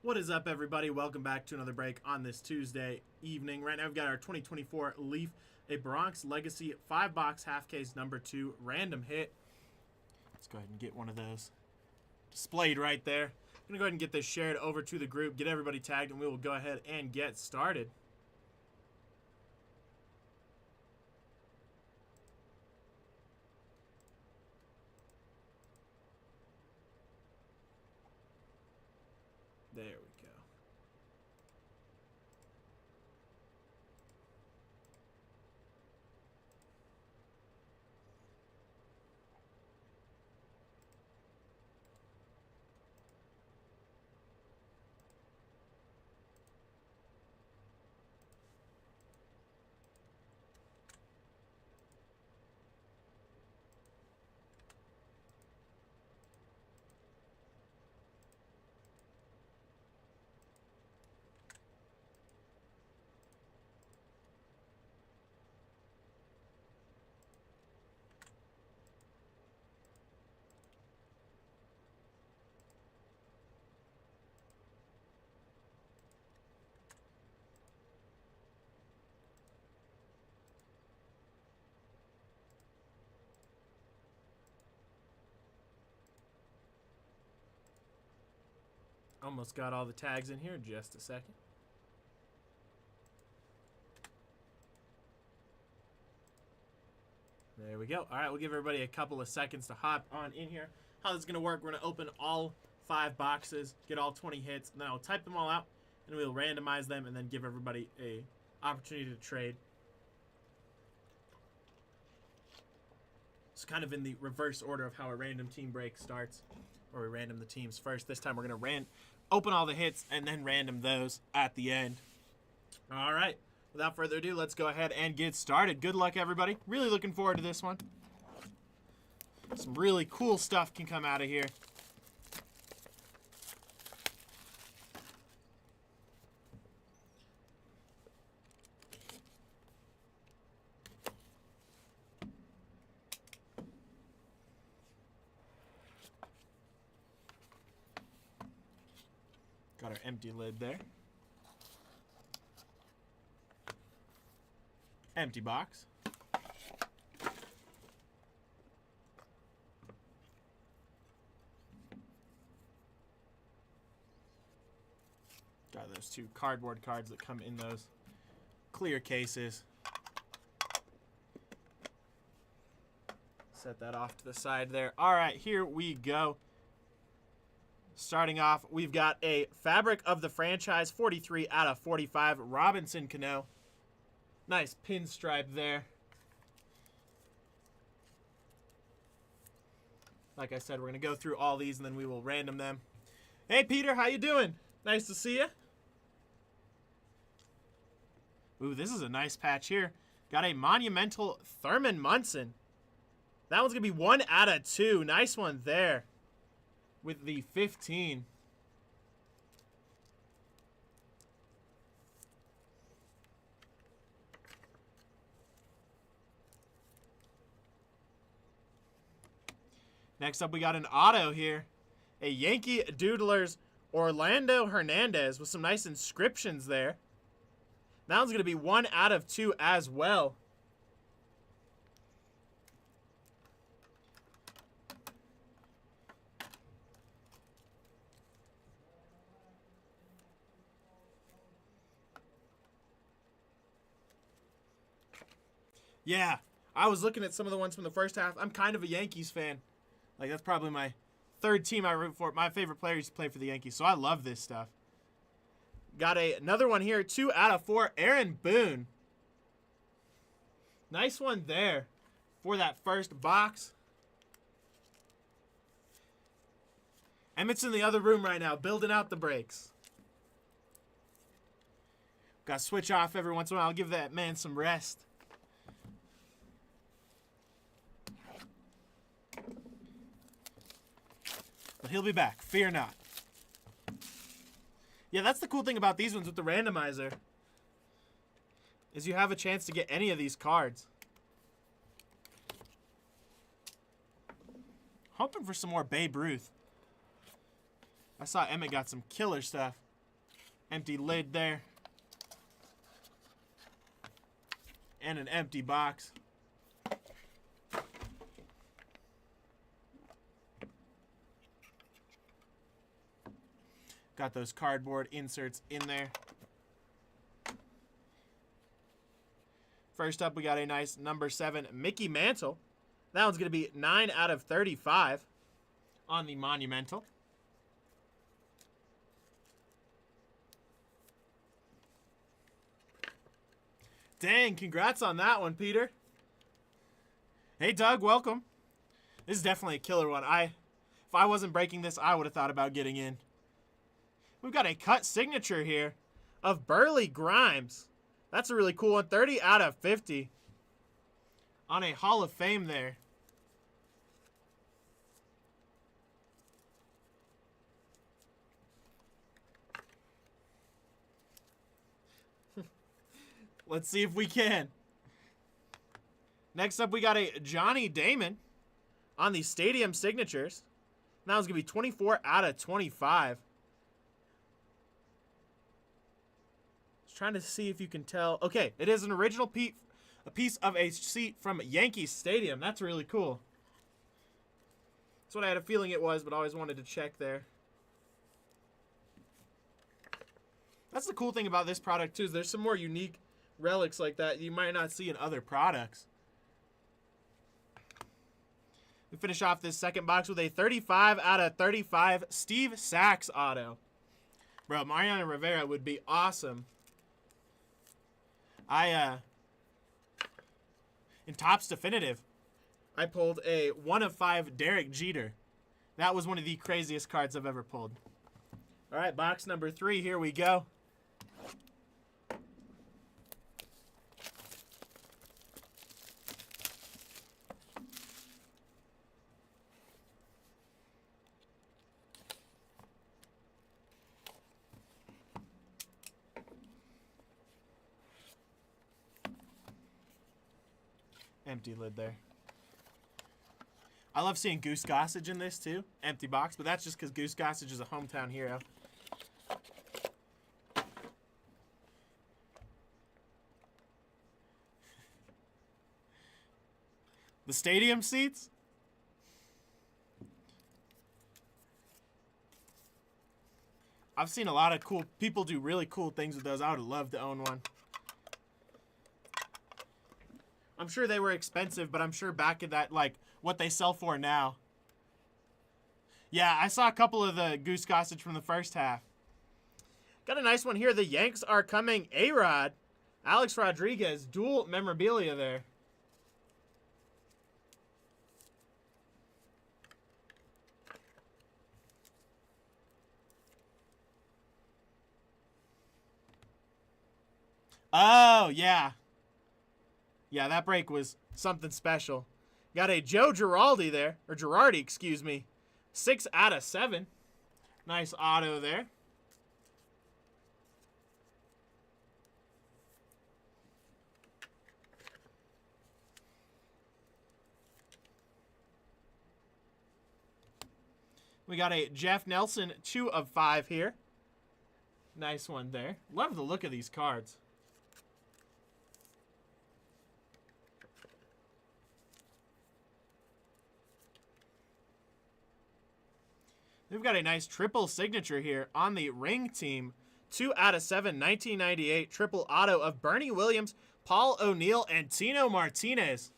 What is up, everybody? Welcome back to another break on this Tuesday evening. Right now, we've got our 2024 Leaf, a Bronx Legacy 5-box half case number 2 random hit. Let's go ahead and get one of those displayed right there. I'm going to go ahead and get this shared over to the group, get everybody tagged, and we will go ahead and get started. There we go. Almost got all the tags in here. Just a second. There we go. All right, we'll give everybody a couple of seconds to hop on in here. How this is going to work, we're going to open all 5 boxes, get all 20 hits, and then I'll type them all out, and we'll randomize them, and then give everybody a opportunity to trade. It's kind of in the reverse order of how a random team break starts, where we random the teams first. This time we're going to open all the hits and then random those at the end. All right. Without further ado, let's go ahead and get started. Good luck, everybody. Really looking forward to this one. Some really cool stuff can come out of here. Got our empty lid there. Empty box. Got those 2 cardboard cards that come in those clear cases. Set that off to the side there. All right, here we go. Starting off, we've got a Fabric of the Franchise 43 out of 45 Robinson Cano. Nice pinstripe there. Like I said, we're going to go through all these and then we will random them. Hey, Peter, how you doing? Nice to see you. Ooh, this is a nice patch here. Got a Monumental Thurman Munson. That one's going to be 1 out of 2. Nice one there. With the 15. Next up, we got an auto here. A Yankee Doodlers Orlando Hernandez with some nice inscriptions there. That one's going to be 1 out of 2 as well. Yeah, I was looking at some of the ones from the first half. I'm kind of a Yankees fan. Like, that's probably my 3rd team I root for. My favorite player used to play for the Yankees, so I love this stuff. Got another one here, 2 out of 4, Aaron Boone. Nice one there for that first box. Emmett's in the other room right now, building out the breaks. Got to switch off every once in a while. I'll give that man some rest. But he'll be back. Fear not. Yeah, that's the cool thing about these ones with the randomizer. Is you have a chance to get any of these cards. Hoping for some more Babe Ruth. I saw Emmett got some killer stuff. Empty lid there. And an empty box. Got those cardboard inserts in there. First up, we got a nice number 7 Mickey Mantle. That one's going to be 9 out of 35 on the Monumental. Dang, congrats on that one, Peter. Hey, Doug, welcome. This is definitely a killer one. If I wasn't breaking this, I would have thought about getting in. We've got a cut signature here of Burley Grimes. That's a really cool one. 30 out of 50 on a Hall of Fame there. Let's see if we can. Next up, we got a Johnny Damon on the Stadium Signatures. That was going to be 24 out of 25. Trying to see if you can tell. Okay, it is an original a piece of a seat from Yankee Stadium. That's really cool. That's what I had a feeling it was, but I always wanted to check there. That's the cool thing about this product, too, is there's some more unique relics like that you might not see in other products. We finish off this second box with a 35 out of 35 Steve Sachs auto. Bro, Mariano Rivera would be awesome. In Topps Definitive, I pulled a 1 of 5 Derek Jeter. That was one of the craziest cards I've ever pulled. All right, box number 3, here we go. Empty lid there. I love seeing Goose Gossage in this too. Empty box, but that's just because Goose Gossage is a hometown hero. The stadium seats? I've seen a lot of cool people do really cool things with those. I would love to own one. I'm sure they were expensive, but I'm sure back in that, like, what they sell for now. Yeah, I saw a couple of the Goose Gossage from the first half. Got a nice one here. The Yanks are coming. A-Rod. Alex Rodriguez. Dual memorabilia there. Oh, yeah. Yeah, that break was something special. Got a Joe Girardi there. Or Girardi, excuse me. 6 out of 7. Nice auto there. We got a Jeff Nelson 2 of 5 here. Nice one there. Love the look of these cards. We've got a nice triple signature here on the Ring team. 2 out of 7, 1998 triple auto of Bernie Williams, Paul O'Neill, and Tino Martinez.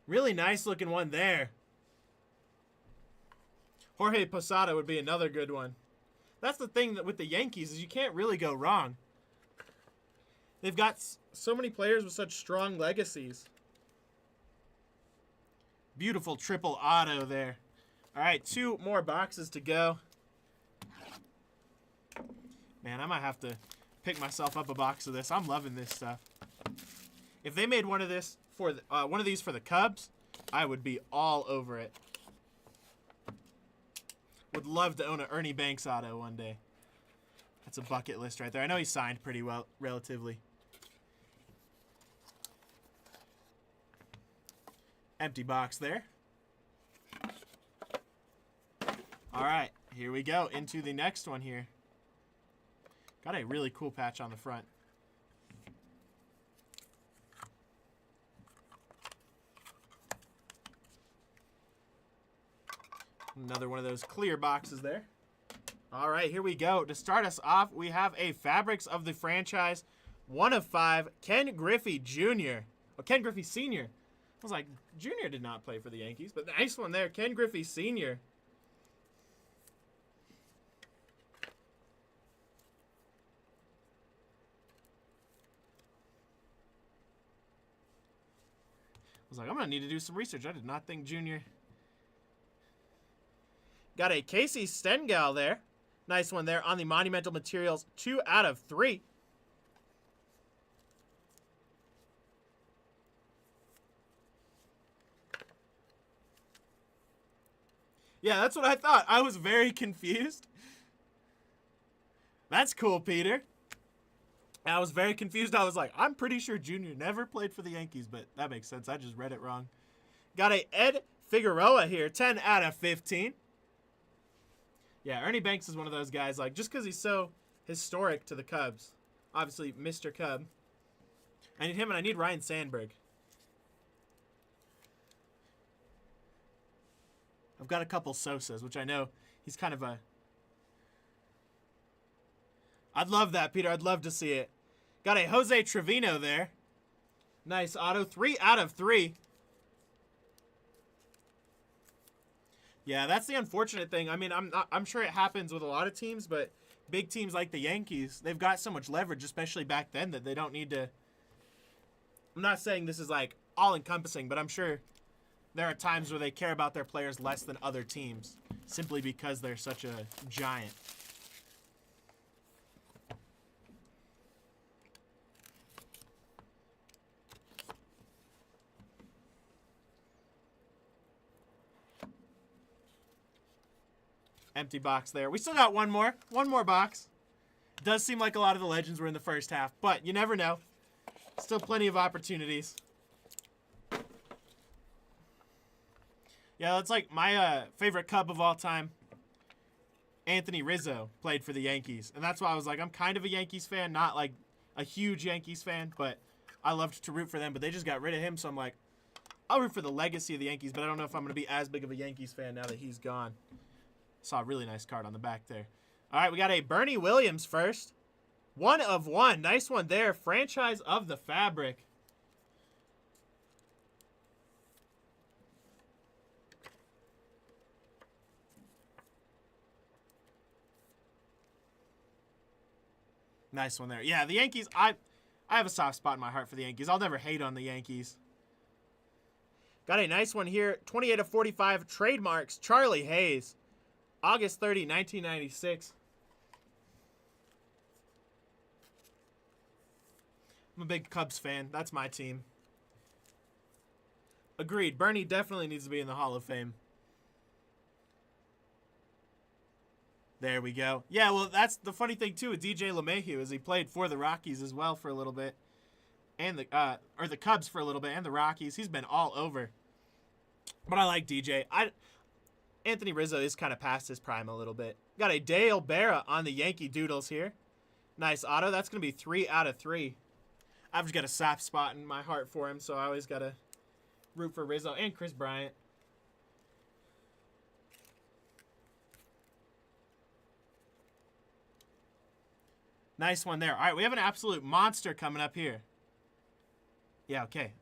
Really nice looking one there. Jorge Posada would be another good one. That's the thing that with the Yankees is you can't really go wrong. They've got so many players with such strong legacies. Beautiful triple auto there. All right, 2 more boxes to go. Man, I might have to pick myself up a box of this. I'm loving this stuff. If they made one of these for the Cubs, I would be all over it. Would love to own an Ernie Banks auto one day. That's a bucket list right there. I know he signed pretty well, relatively. Empty box there. All right, here we go into the next one here. Got a really cool patch on the front. Another one of those clear boxes there. All right, here we go. To start us off, we have a Fabrics of the Franchise 1/5, Ken Griffey Jr. Oh, Ken Griffey Sr. I was like, Jr. did not play for the Yankees, but nice one there. Ken Griffey Sr. I was like, I'm going to need to do some research. I did not think Jr. Got a Casey Stengel there. Nice one there on the Monumental Materials 2/3. Yeah, that's what I thought. I was very confused. That's cool, Peter. I was very confused. I was like, I'm pretty sure Junior never played for the Yankees, but that makes sense. I just read it wrong. Got a Ed Figueroa here, 10/15. Yeah, Ernie Banks is one of those guys, like, just because he's so historic to the Cubs. Obviously, Mr. Cub. I need him, and I need Ryan Sandberg. I've got a couple Sosas, which I know he's kind of a... I'd love that, Peter. I'd love to see it. Got a Jose Trevino there. Nice auto. 3/3. Yeah, that's the unfortunate thing. I mean, I'm sure it happens with a lot of teams, but big teams like the Yankees, they've got so much leverage, especially back then, that they don't need to... I'm not saying this is, like, all-encompassing, but I'm sure there are times where they care about their players less than other teams, simply because they're such a giant. Empty box there. We still got one more. One more box. Does seem like a lot of the legends were in the first half, but you never know. Still plenty of opportunities. Yeah, that's like my favorite Cub of all time. Anthony Rizzo played for the Yankees. And that's why I was like, I'm kind of a Yankees fan. Not like a huge Yankees fan, but I loved to root for them. But they just got rid of him, so I'm like, I'll root for the legacy of the Yankees, but I don't know if I'm going to be as big of a Yankees fan now that he's gone. Saw a really nice card on the back there. All right, we got a Bernie Williams first. 1/1. Nice one there. Franchise of the Fabric. Nice one there. Yeah, the Yankees, I have a soft spot in my heart for the Yankees. I'll never hate on the Yankees. Got a nice one here. 28/45 trademarks. Charlie Hayes. August 30, 1996. I'm a big Cubs fan. That's my team. Agreed. Bernie definitely needs to be in the Hall of Fame. There we go. Yeah, well, that's the funny thing, too, with DJ LeMahieu is he played for the Rockies as well for a little bit. And the Cubs for a little bit, and the Rockies. He's been all over. But I like DJ. Anthony Rizzo is kind of past his prime a little bit. Got a Dale Berra on the Yankee Doodles here. Nice auto. That's going to be 3/3. I've just got a soft spot in my heart for him, so I always got to root for Rizzo and Chris Bryant. Nice one there. All right, we have an absolute monster coming up here. Yeah, okay.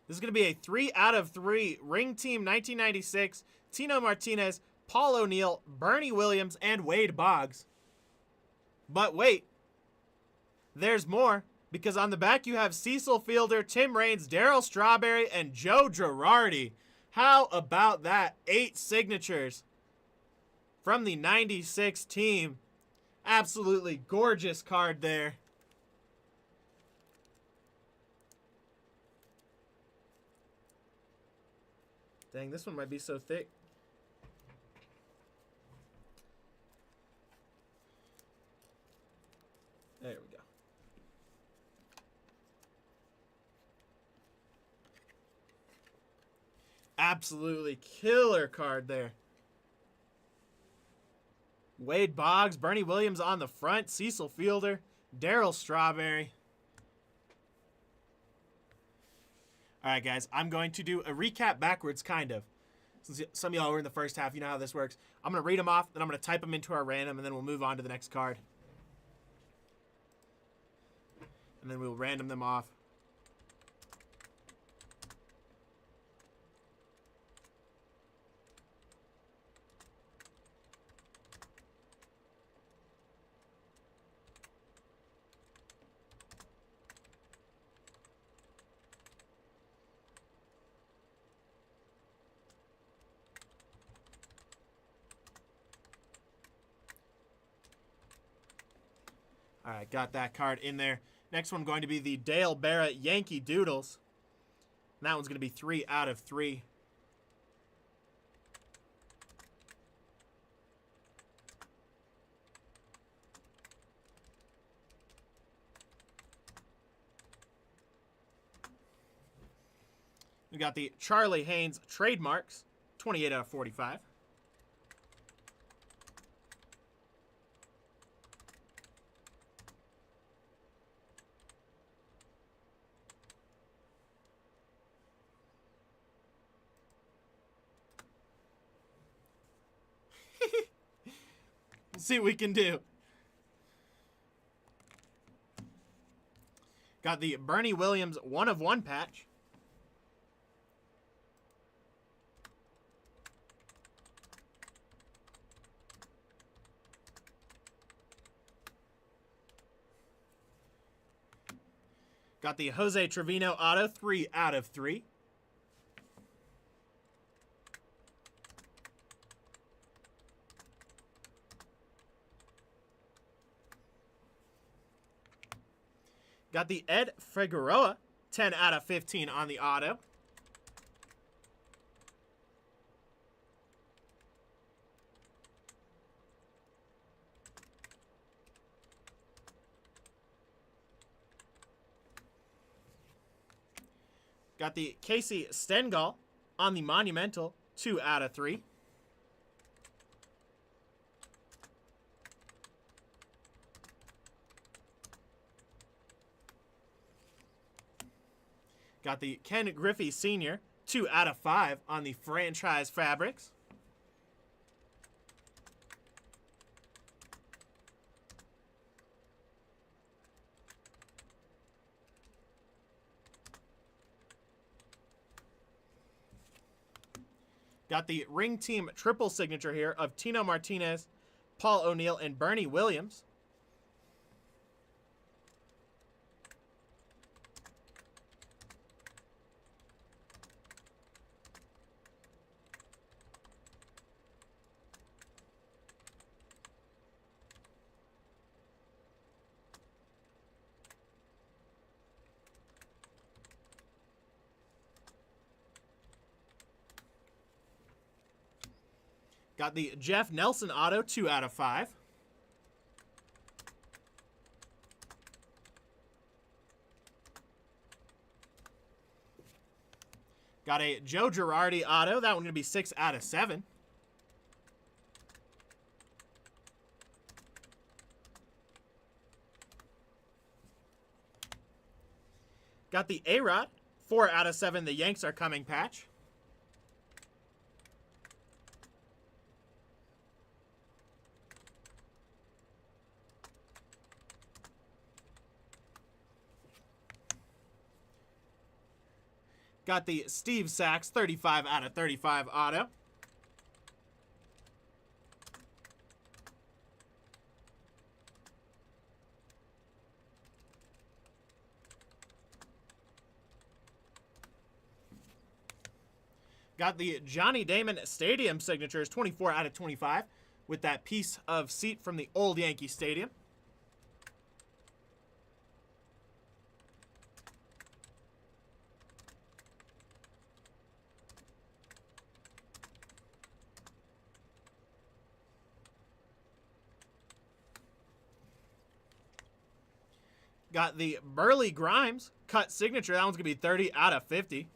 This is going to be a 3/3 Ring Team 1996. Tino Martinez, Paul O'Neill, Bernie Williams, and Wade Boggs. But wait, there's more, because on the back you have Cecil Fielder, Tim Raines, Darryl Strawberry, and Joe Girardi. How about that? 8 signatures from the 96 team. Absolutely gorgeous card there. Dang, this one might be so thick. There we go. Absolutely killer card there. Wade Boggs, Bernie Williams on the front, Cecil Fielder, Darryl Strawberry. All right, guys, I'm going to do a recap backwards, kind of. Since some of y'all were in the first half, you know how this works. I'm going to read them off, then I'm going to type them into our random, and then we'll move on to the next card. And then we'll random them off. All right, got that card in there. Next one going to be the Dale Barrett Yankee Doodles. And that one's going to be 3 out of 3. We got the Charlie Haynes Trademarks, 28 out of 45. We'll see what we can do. Got the Bernie Williams 1 of 1 patch. Got the Jose Trevino auto 3 out of 3. Got the Ed Figueroa, 10 out of 15 on the auto. Got the Casey Stengel on the Monumental, 2 out of 3. Got the Ken Griffey Sr., 2 out of 5 on the Franchise Fabrics. Got the Ring Team triple signature here of Tino Martinez, Paul O'Neill, and Bernie Williams. Got the Jeff Nelson auto, 2 out of 5. Got a Joe Girardi auto. That one going to be 6 out of 7. Got the A-Rod, 4 out of 7. The Yanks are coming patch. Got the Steve Sachs 35 out of 35 auto. Got the Johnny Damon Stadium signatures 24 out of 25 with that piece of seat from the old Yankee Stadium. Got the Burley Grimes cut signature. That one's going to be 30 out of 50.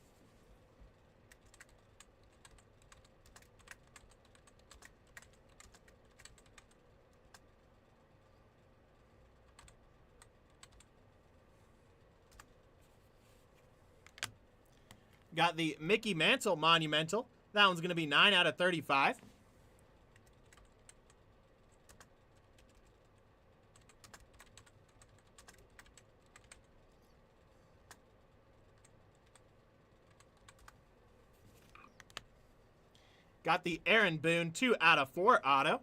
Got the Mickey Mantle Monumental. That one's going to be 9 out of 35. Got the Aaron Boone 2 out of 4 auto.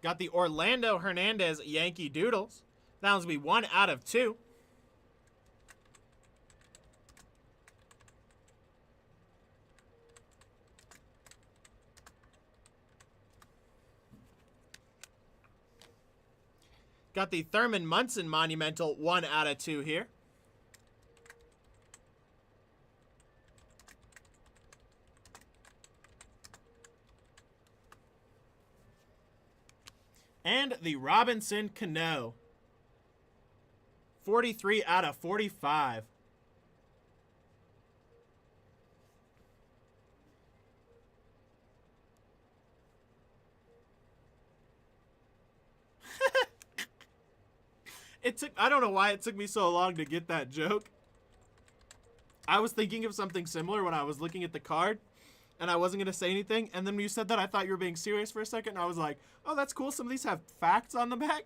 Got the Orlando Hernandez Yankee Doodles. That one's going to be 1 out of 2. Got the Thurman Munson Monumental 1 out of 2 here. And the Robinson Cano 43 out of 45. I don't know why it took me so long to get that joke. I was thinking of something similar when I was looking at the card, and I wasn't going to say anything. And then when you said that, I thought you were being serious for a second. And I was like, oh, that's cool. Some of these have facts on the back.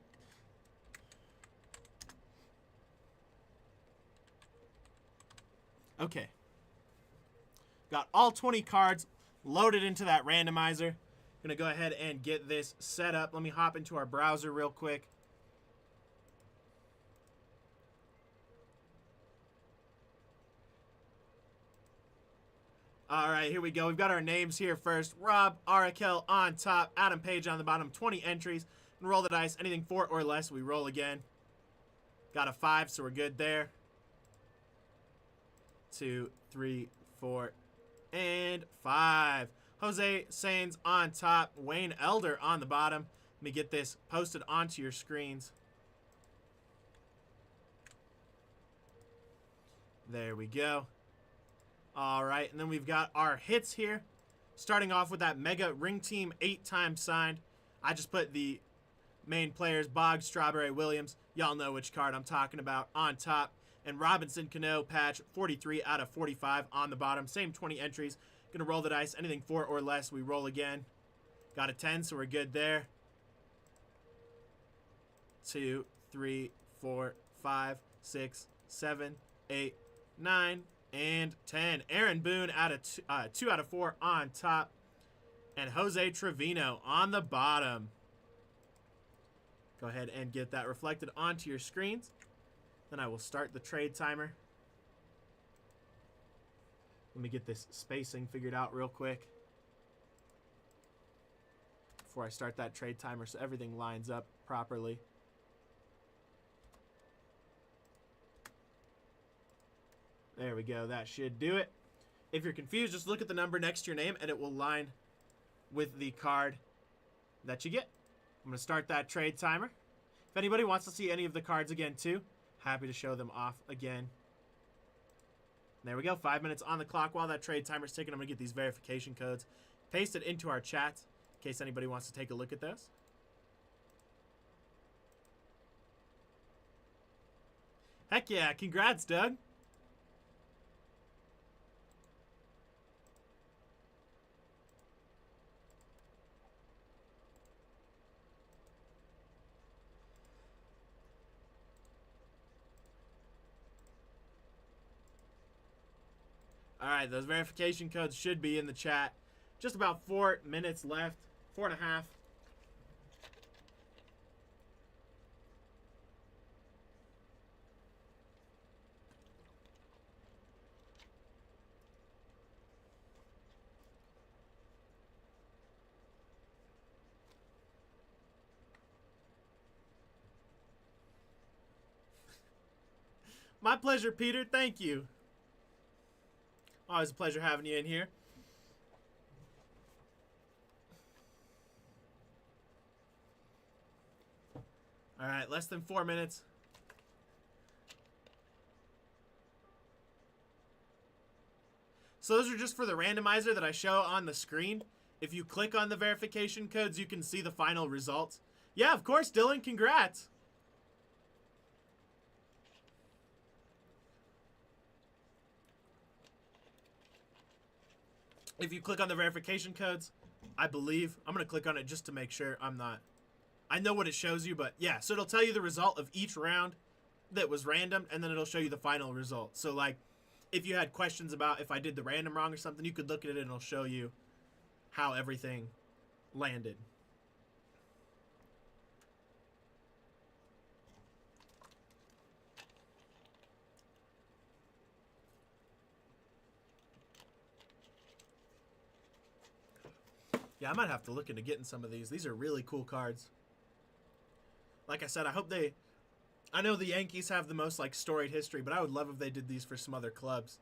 Okay. Got all 20 cards loaded into that randomizer. Going to go ahead and get this set up. Let me hop into our browser real quick. All right, here we go. We've got our names here first. Rob Arakel on top, Adam Page on the bottom, 20 entries. And roll the dice. Anything 4 or less, we roll again. Got a 5, so we're good there. 2, 3, 4, and 5. Jose Sainz on top, Wayne Elder on the bottom. Let me get this posted onto your screens. There we go. All right, and then we've got our hits here. Starting off with that Mega Ring Team 8 times signed. I just put the main players, Boggs, Strawberry, Williams. Y'all know which card I'm talking about on top. And Robinson Cano patch, 43 out of 45 on the bottom. Same 20 entries. Gonna roll the dice. Anything 4 or less, we roll again. Got a 10, so we're good there. 2, 3, 4, 5, 6, 7, 8, 9, and 10. Aaron Boone out of 2 out of 4 on top. And Jose Trevino on the bottom. Go ahead and get that reflected onto your screens. Then I will start the trade timer. Let me get this spacing figured out real quick before I start that trade timer so everything lines up properly. There we go. That should do it. If you're confused, just look at the number next to your name and it will line with the card that you get. I'm going to start that trade timer. If anybody wants to see any of the cards again too, happy to show them off again. There we go. 5 minutes on the clock while that trade timer's ticking. I'm going to get these verification codes pasted into our chat in case anybody wants to take a look at those. Heck yeah. Congrats, Doug. All right, those verification codes should be in the chat. Just about 4 minutes left, 4.5. My pleasure, Peter. Thank you. Always a pleasure having you in here. All right, less than 4 minutes. So those are just for the randomizer that I show on the screen. If you click on the verification codes, you can see the final results. Yeah, of course, Dylan, congrats. If you click on the verification codes, I believe, I'm going to click on it just to make sure I'm not. I know what it shows you, but yeah, so it'll tell you the result of each round that was random, and then it'll show you the final result. So, like, if you had questions about if I did the random wrong or something, you could look at it and it'll show you how everything landed. Yeah, I might have to look into getting some of these. These are really cool cards. Like I said, I know the Yankees have the most, like, storied history, but I would love if they did these for some other clubs.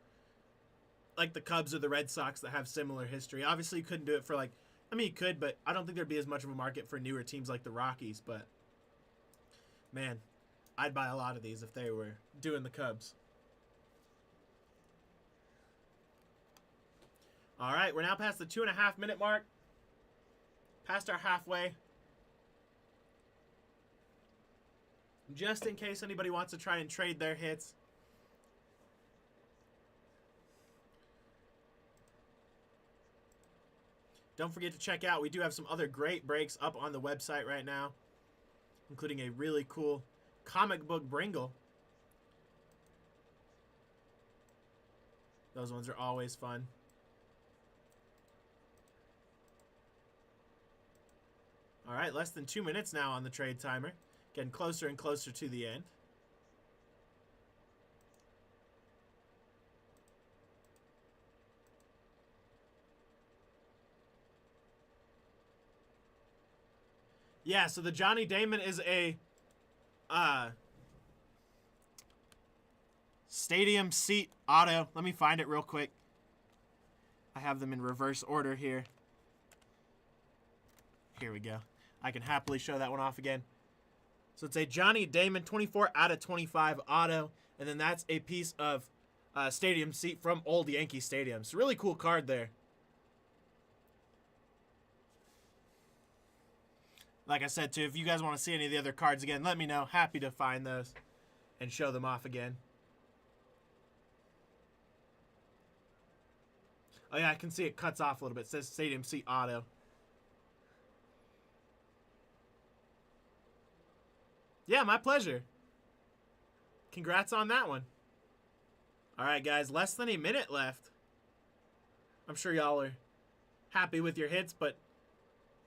Like the Cubs or the Red Sox that have similar history. Obviously, you couldn't do it for, like, I mean, you could, but I don't think there'd be as much of a market for newer teams like the Rockies, but man, I'd buy a lot of these if they were doing the Cubs. All right, we're now past the 2.5-minute mark. Past our halfway. Just in case anybody wants to try and trade their hits. Don't forget to check out, we do have some other great breaks up on the website right now, including a really cool comic book Bringle. Those ones are always fun. All right, less than 2 minutes now on the trade timer. Getting closer and closer to the end. Yeah, so the Johnny Damon is a stadium seat auto. Let me find it real quick. I have them in reverse order here. Here we go. I can happily show that one off again. So it's a Johnny Damon 24 out of 25 auto. And then that's a piece of stadium seat from old Yankee Stadium. It's a really cool card there. Like I said, too, if you guys want to see any of the other cards again, let me know. Happy to find those and show them off again. Oh, yeah, I can see it cuts off a little bit. It says Stadium Seat Auto. Yeah, my pleasure. Congrats on that one. All right, guys, less than a minute left. I'm sure y'all are happy with your hits, but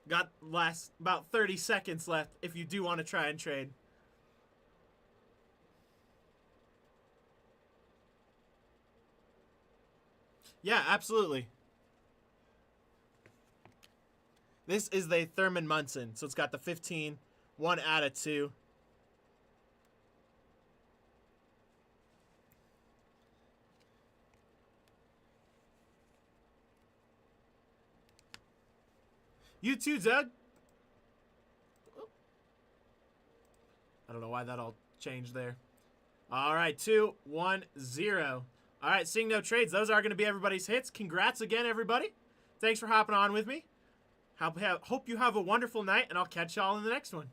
got last about 30 seconds left if you do want to try and trade. Yeah, absolutely. This is the Thurman Munson, so it's got the 15, 1 out of 2. You too, Doug. I don't know why that all changed there. All right, 2, 1, 0. All right, seeing no trades. Those are going to be everybody's hits. Congrats again, everybody. Thanks for hopping on with me. Hope you have a wonderful night, and I'll catch y'all in the next one.